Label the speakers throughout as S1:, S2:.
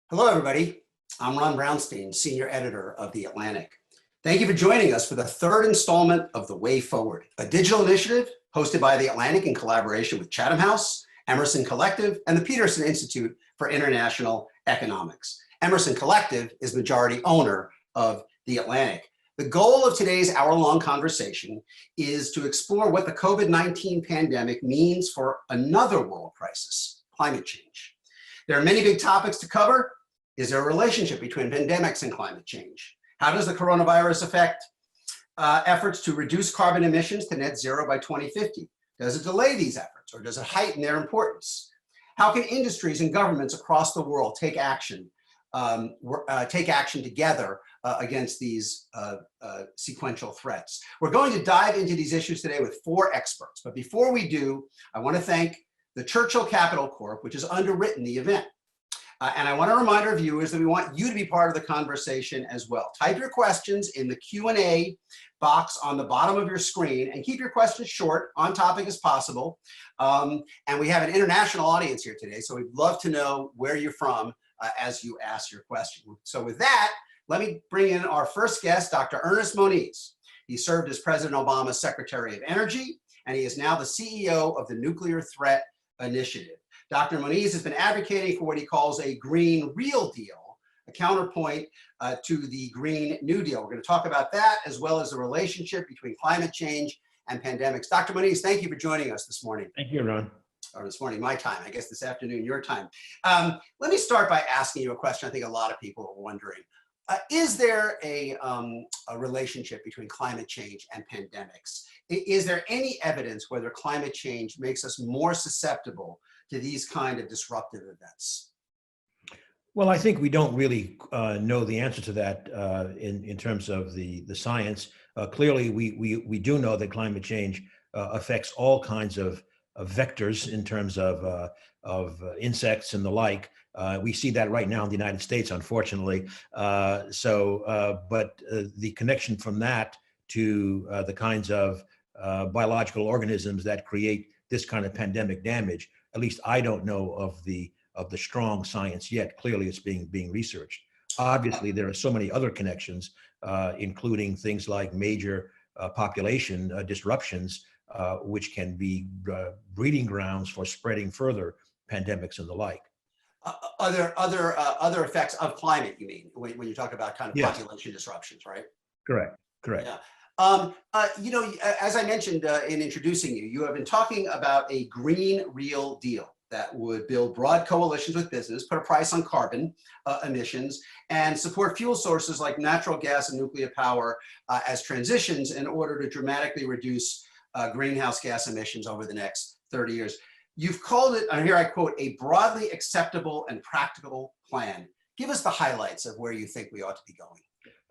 S1: Hello, everybody. I'm Ron Brownstein, Senior Editor of The Atlantic. Thank you for joining us for the third installment of The Way Forward, a digital initiative hosted by The Atlantic in collaboration with Chatham House, Emerson Collective, and the Peterson Institute for International Economics. Emerson Collective is majority owner of The Atlantic. The goal of today's hour-long conversation is to explore what the COVID-19 pandemic means for another world crisis, climate change. There are many big topics to cover. Is there a relationship between pandemics and climate change? How does the coronavirus affect efforts to reduce carbon emissions to net zero by 2050? Does it delay these efforts or does it heighten their importance? How can industries and governments across the world take action together against these sequential threats? We're going to dive into these issues today with 4 experts. But before we do, I want to thank the Churchill Capital Corp, which has underwritten the event. And I want to remind our viewers that we want you to be part of the conversation as well. Type your questions in the Q&A box on the bottom of your screen and keep your questions short, on topic as possible. And we have an international audience here today, so we'd love to know where you're from as you ask your question. So with that, let me bring in our first guest, Dr. Ernest Moniz. He served as President Obama's Secretary of Energy, and he is now the CEO of the Nuclear Threat Initiative. Dr. Moniz has been advocating for what he calls a Green Real Deal, a counterpoint to the Green New Deal. We're going to talk about that as well as the relationship between climate change and pandemics. Dr. Moniz, thank you for joining us this morning.
S2: Thank you, Ron.
S1: Or this morning, my time, I guess this afternoon, your time. Let me start by asking you a question I think a lot of people are wondering. Is there a relationship between climate change and pandemics? Is there any evidence whether climate change makes us more susceptible to these kind of disruptive events?
S2: Well, I think we don't really know the answer to that in terms of the science. Clearly, we do know that climate change affects all kinds of vectors in terms of insects and the like. We see that right now in the United States, unfortunately. But the connection from that to the kinds of biological organisms that create this kind of pandemic damage, at least I don't know of the strong science yet. Clearly, it's being researched. Obviously, there are so many other connections, including things like major population disruptions, which can be breeding grounds for spreading further pandemics and the like.
S1: Other effects of climate, you mean, when you talk about kind of
S2: Yes.
S1: population disruptions, right?
S2: Correct.
S1: Yeah. You know, as I mentioned in introducing you, you have been talking about a Green Real Deal that would build broad coalitions with business, put a price on carbon emissions, and support fuel sources like natural gas and nuclear power as transitions in order to dramatically reduce greenhouse gas emissions over the next 30 years. You've called it, and here I quote, a broadly acceptable and practicable plan. Give us the highlights of where you think we ought to be going.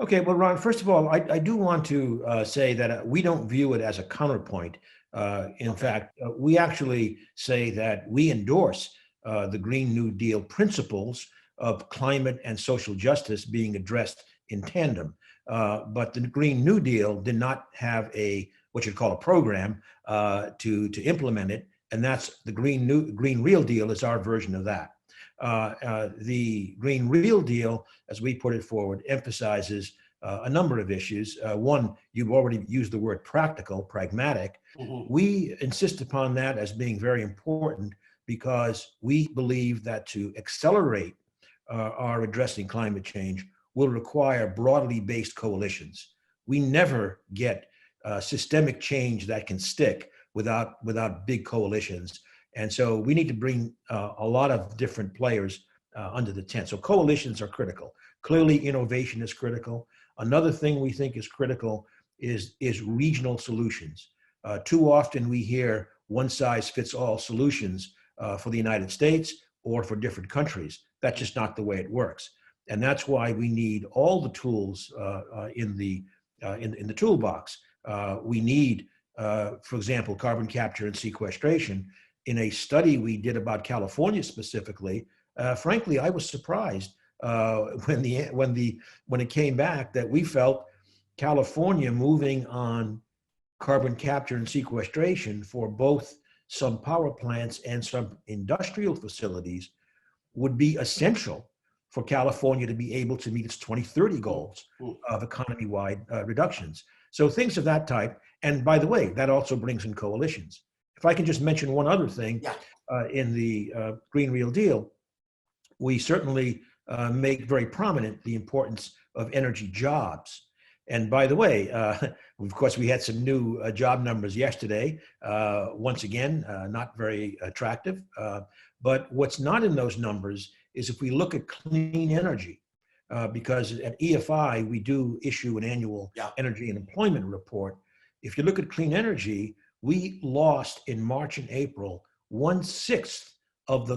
S2: Okay, well, Ron, first of all, I do want to say that we don't view it as a counterpoint. In fact, we actually say that we endorse the Green New Deal principles of climate and social justice being addressed in tandem. But the Green New Deal did not have what you'd call a program to implement it, and that's the Green Real Deal is our version of that. The Green Real Deal, as we put it forward, emphasizes a number of issues. One, you've already used the word practical, pragmatic.
S1: Mm-hmm.
S2: We insist upon that as being very important because we believe that to accelerate our addressing climate change will require broadly based coalitions. We never get systemic change that can stick without big coalitions. And so we need to bring a lot of different players under the tent. So coalitions are critical. Clearly, innovation is critical. Another thing we think is critical is regional solutions. Too often we hear one-size-fits-all solutions for the United States or for different countries. That's just not the way it works. And that's why we need all the tools in the toolbox. We need, for example, carbon capture and sequestration. In a study we did about California specifically, frankly, I was surprised when it came back that we felt California moving on carbon capture and sequestration for both some power plants and some industrial facilities would be essential for California to be able to meet its 2030 goals of economy-wide reductions. So things of that type. And by the way, that also brings in coalitions. If I can just mention one other thing, in the Green Real Deal, we certainly make very prominent the importance of energy jobs. And by the way, of course, we had some new job numbers yesterday. Once again, not very attractive. But what's not in those numbers is if we look at clean energy, because at EFI, we do issue an annual energy and employment report. If you look at clean energy, we lost in March and April 1/6 of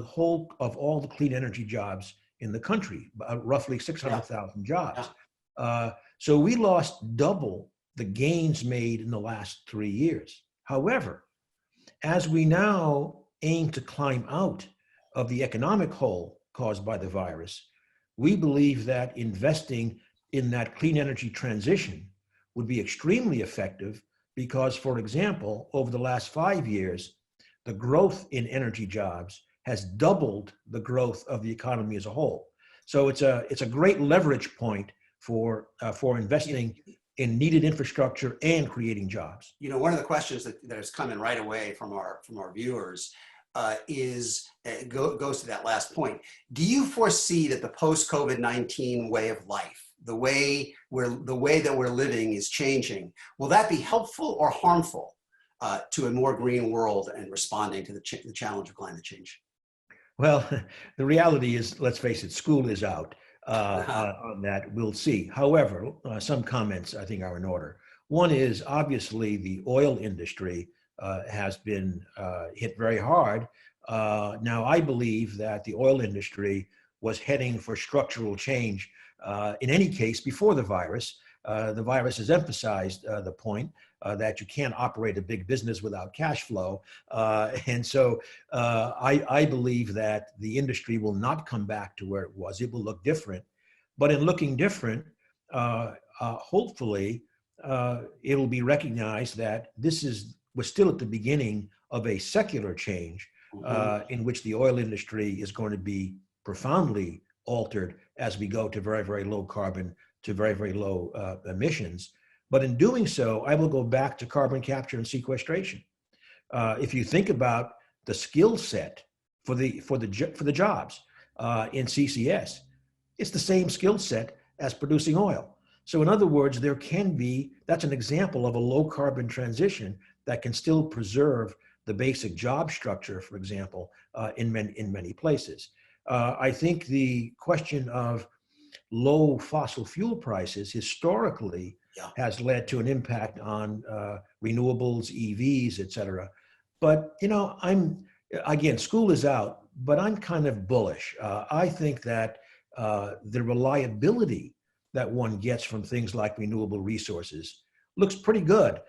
S2: all the clean energy jobs in the country, roughly 600,000 jobs. So we lost double the gains made in the last 3 years. However, as we now aim to climb out of the economic hole caused by the virus, we believe that investing in that clean energy transition would be extremely effective because, for example, over the last 5 years, the growth in energy jobs has doubled the growth of the economy as a whole. So it's a great leverage point for investing in needed infrastructure and creating jobs.
S1: You know, one of the questions that has come in right away from our viewers goes to that last point. Do you foresee that the post-COVID-19 way of life, the way that we're living is changing? Will that be helpful or harmful to a more green world and responding to the challenge of climate change?
S2: Well, the reality is, let's face it, school is out. On that, we'll see. However, some comments I think are in order. One is obviously the oil industry has been hit very hard. Now, I believe that the oil industry was heading for structural change in any case before the virus. The virus has emphasized the point that you can't operate a big business without cash flow. And so I believe that the industry will not come back to where it was. It will look different. But in looking different, hopefully, it will be recognized that we're still at the beginning of a secular change in which the oil industry is going to be profoundly altered as we go to very, very low carbon, to very, very low emissions. But in doing so, I will go back to carbon capture and sequestration. If you think about the skill set for the jobs in CCS, it's the same skill set as producing oil. So in other words, that's an example of a low carbon transition that can still preserve the basic job structure, for example, in many places. I think the question of low fossil fuel prices historically has led to an impact on renewables, EVs, et cetera. But, you know, again, school is out, but I'm kind of bullish. I think that the reliability that one gets from things like renewable resources looks pretty good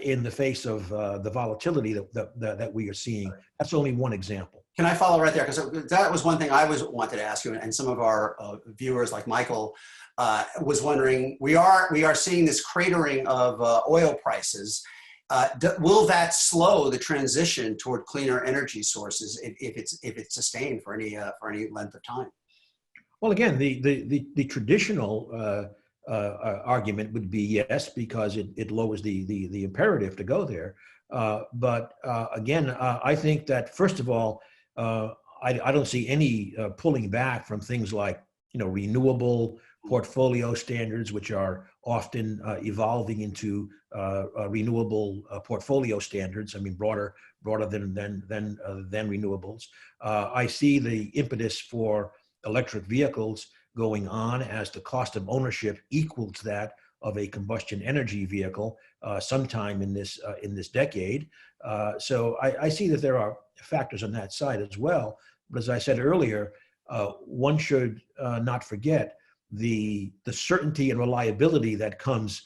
S2: in the face of the volatility that we are seeing. That's only one example.
S1: Can I follow right there? Because that was one thing I wanted to ask you, and some of our viewers, like Michael, was wondering. We are seeing this cratering of oil prices. Will that slow the transition toward cleaner energy sources if it's sustained for any length of time?
S2: Well, again, the traditional argument would be yes, because it lowers the imperative to go there. But again, I think that first of all, I don't see any pulling back from things like, you know, renewable portfolio standards, which are often evolving into renewable portfolio standards. I mean, broader than renewables. I see the impetus for electric vehicles going on as the cost of ownership equals that of a combustion energy vehicle sometime in this decade. So I see that there are factors on that side as well. But as I said earlier, one should not forget the certainty and reliability that comes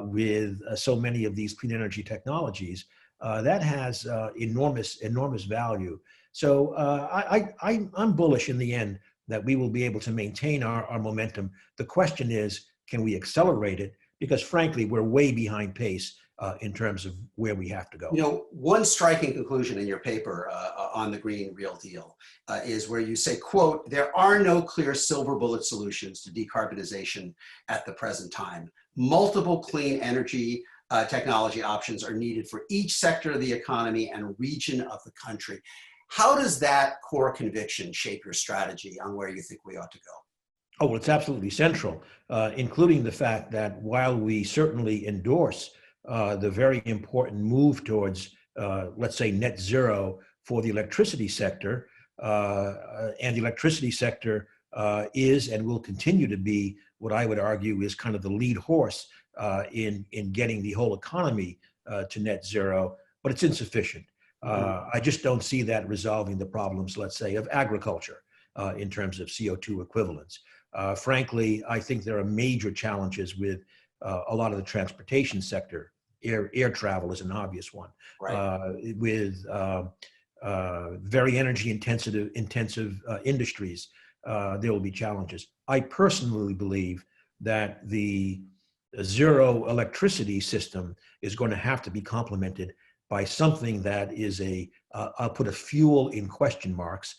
S2: with so many of these clean energy technologies. That has enormous value. So I'm bullish in the end that we will be able to maintain our momentum. The question is, can we accelerate it? Because frankly, we're way behind pace in terms of where we have to go.
S1: You know, one striking conclusion in your paper on the Green Real Deal is where you say, quote, "There are no clear silver bullet solutions to decarbonization at the present time. Multiple clean energy technology options are needed for each sector of the economy and region of the country." How does that core conviction shape your strategy on where you think we ought to go?
S2: Oh, well, it's absolutely central, including the fact that while we certainly endorse the very important move towards, let's say, net zero for the electricity sector, and the electricity sector is and will continue to be what I would argue is kind of the lead horse in getting the whole economy to net zero, but it's insufficient. I just don't see that resolving the problems, let's say, of agriculture in terms of CO2 equivalents. Frankly, I think there are major challenges with a lot of the transportation sector. Air travel is an obvious one.
S1: Right.
S2: With very energy intensive industries, there will be challenges. I personally believe that the zero electricity system is going to have to be complemented by something that is I'll put a fuel in question marks,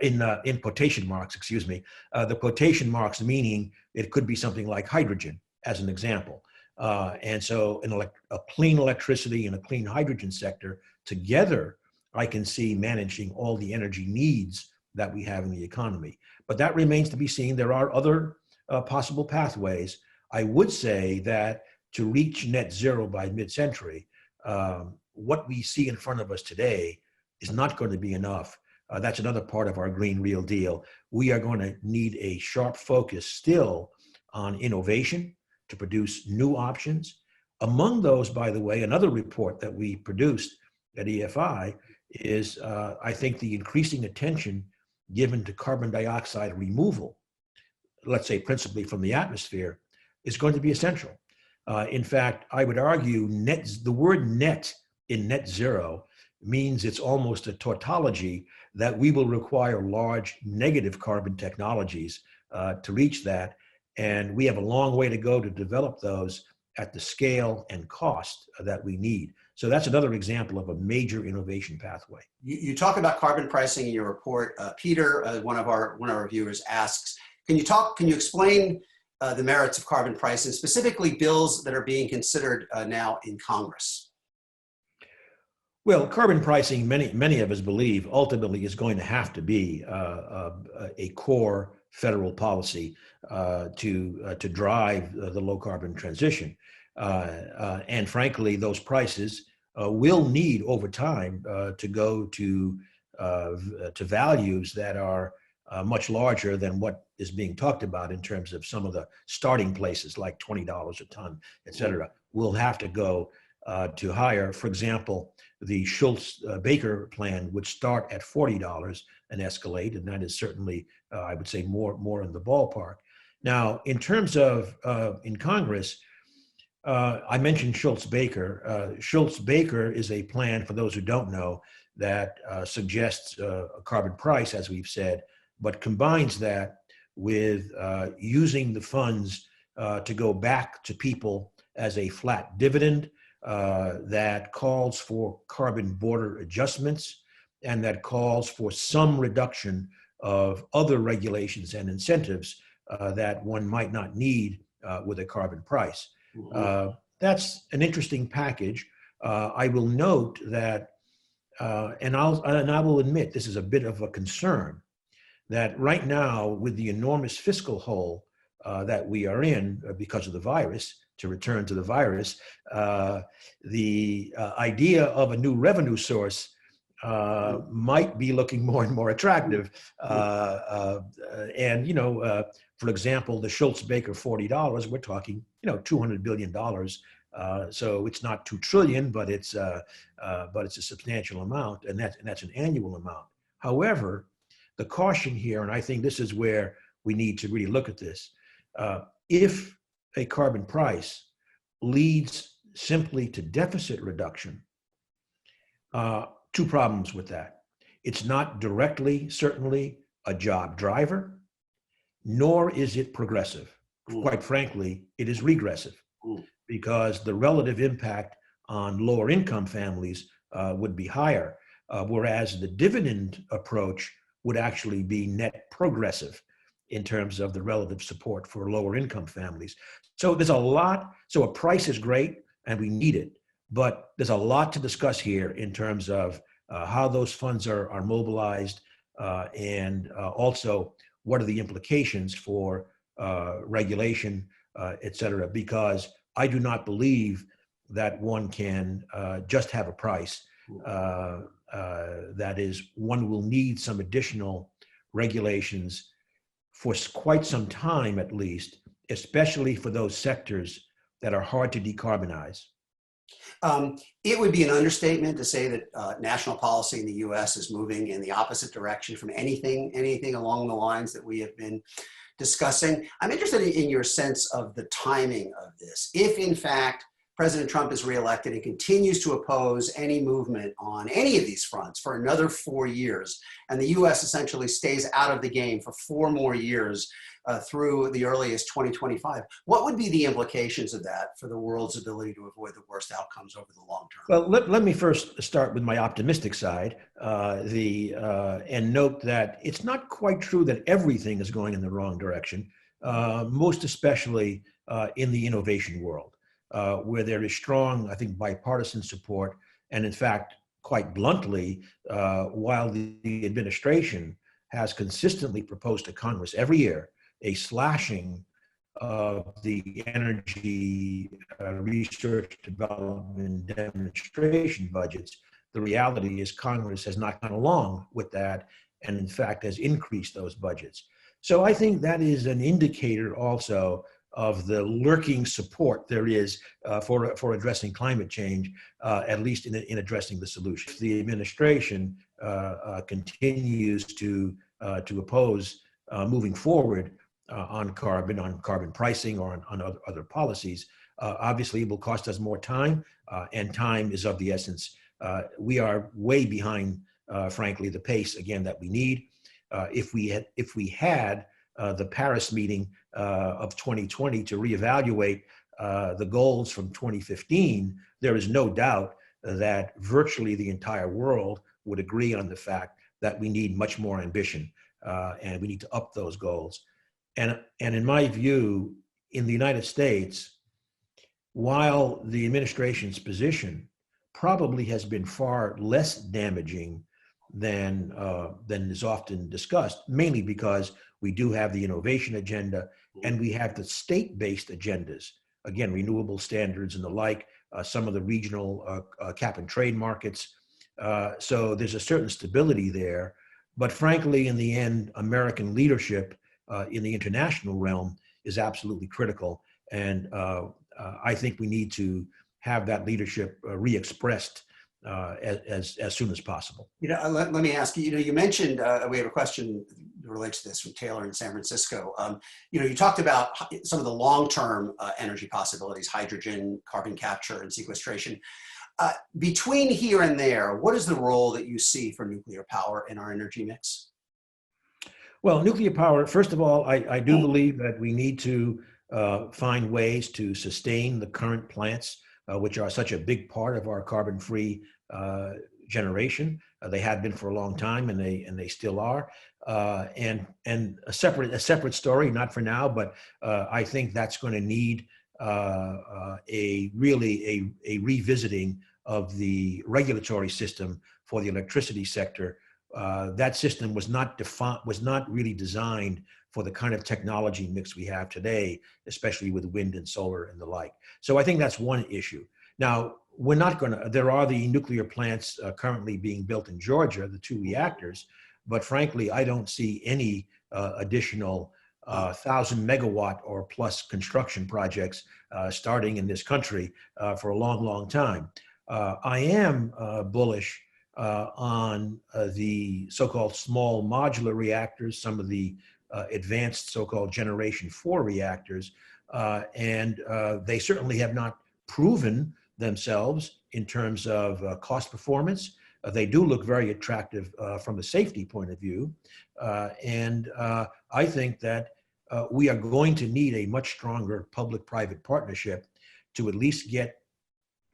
S2: in quotation marks, excuse me. The quotation marks meaning it could be something like hydrogen, as an example. And so a clean electricity and a clean hydrogen sector together, I can see managing all the energy needs that we have in the economy. But that remains to be seen. There are other possible pathways. I would say that to reach net zero by mid-century, what we see in front of us today is not going to be enough. That's another part of our Green Real Deal. We are going to need a sharp focus still on innovation to produce new options. Among those, by the way, another report that we produced at EFI is, I think, the increasing attention given to carbon dioxide removal, let's say principally from the atmosphere, is going to be essential. In fact, I would argue the word net in net zero means it's almost a tautology that we will require large negative carbon technologies to reach that. And we have a long way to go to develop those at the scale and cost that we need. So that's another example of a major innovation pathway.
S1: You talk about carbon pricing in your report. Peter, one of our viewers asks, can you explain the merits of carbon pricing, specifically bills that are being considered now in Congress?
S2: Well, carbon pricing, many of us believe, ultimately is going to have to be a core federal policy to drive the low carbon transition. And frankly, those prices will need over time to go to values that are much larger than what is being talked about in terms of some of the starting places like $20 a ton, et cetera. We'll have to go to higher. For example, the Schultz-Baker plan would start at $40 and escalate, and that is certainly, I would say, more in the ballpark. Now, in terms of in Congress, I mentioned Schultz-Baker. Schultz-Baker is a plan, for those who don't know, that suggests a carbon price, as we've said, but combines that with using the funds to go back to people as a flat dividend, that calls for carbon border adjustments, and that calls for some reduction of other regulations and incentives that one might not need with a carbon price. That's an interesting package. I will note that, and I will admit this is a bit of a concern, that right now with the enormous fiscal hole that we are in because of the virus, to return to the virus, the idea of a new revenue source might be looking more and more attractive. And, for example, the Schultz-Baker $40, we're talking, $200 billion. So it's not 2 trillion, but it's a substantial amount, and that's an annual amount. However, the caution here, and I think this is where we need to really look at this, if a carbon price leads simply to deficit reduction, 2 problems with that. It's not directly, certainly, a job driver, nor is it progressive. Quite frankly, it is regressive, because the relative impact on lower income families would be higher, whereas the dividend approach would actually be net progressive in terms of the relative support for lower income families. So there's a lot. So a price is great and we need it, but there's a lot to discuss here in terms of how those funds are mobilized, and also what are the implications for regulation, et cetera, because I do not believe that one can just have a price. That is, one will need some additional regulations for quite some time at least, especially for those sectors that are hard to decarbonize.
S1: It would be an understatement to say that national policy in the US is moving in the opposite direction from anything along the lines that we have been discussing. I'm interested in your sense of the timing of this. If in fact President Trump is reelected and continues to oppose any movement on any of these fronts for another 4 years, and the US essentially stays out of the game for 4 more years through the earliest 2025, what would be the implications of that for the world's ability to avoid the worst outcomes over the long term?
S2: Well, let me first start with my optimistic side, and note that it's not quite true that everything is going in the wrong direction, most especially in the innovation world, where there is strong, I think, bipartisan support. And in fact, quite bluntly, while the administration has consistently proposed to Congress every year a slashing of the energy research, development, demonstration budgets, the reality is Congress has not gone along with that, and in fact has increased those budgets. So I think that is an indicator also of the lurking support there is for addressing climate change, at least in addressing the solution. If the administration continues to oppose moving forward on carbon pricing or on other policies, obviously it will cost us more time, and time is of the essence. We are way behind, frankly, the pace again that we need. If we had the Paris meeting of 2020 to reevaluate the goals from 2015, there is no doubt that virtually the entire world would agree on the fact that we need much more ambition, and we need to up those goals. And in my view, in the United States, while the administration's position probably has been far less damaging than is often discussed, mainly because we do have the innovation agenda and we have the state-based agendas, again, renewable standards and the like, some of the regional cap and trade markets. So there's a certain stability there. But frankly, in the end, American leadership in the international realm is absolutely critical. And I think we need to have that leadership re-expressed as soon as possible.
S1: Let me ask you, you mentioned, we have a question that relates to this from Taylor in San Francisco. You talked about some of the long-term energy possibilities, hydrogen, carbon capture, and sequestration. Between here and there, what is the role that you see for nuclear power in our energy mix?
S2: Well, nuclear power, first of all, I do believe that we need to find ways to sustain the current plants, which are such a big part of our carbon-free generation. They have been for a long time, and they still are. And a separate story, not for now, but I think that's going to need a revisiting of the regulatory system for the electricity sector. That system was not really designed for the kind of technology mix we have today, especially with wind and solar and the like. So I think that's one issue. Now, there are the nuclear plants currently being built in Georgia, the 2 reactors, but frankly, I don't see any additional 1,000 megawatt or plus construction projects starting in this country for a long, long time. I am bullish on the so-called small modular reactors, some of the advanced so-called Generation 4 reactors, and they certainly have not proven themselves in terms of cost performance. They do look very attractive from a safety point of view, and I think that we are going to need a much stronger public-private partnership to at least get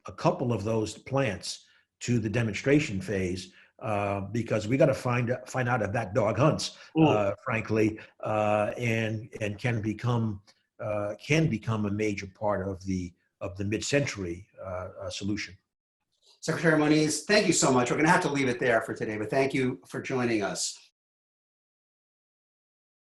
S2: a couple of those plants to the demonstration phase, because we got to find out if that dog hunts, frankly, and can become a major part of the mid-century solution.
S1: Secretary Moniz, thank you so much. We're going to have to leave it there for today, but thank you for joining us.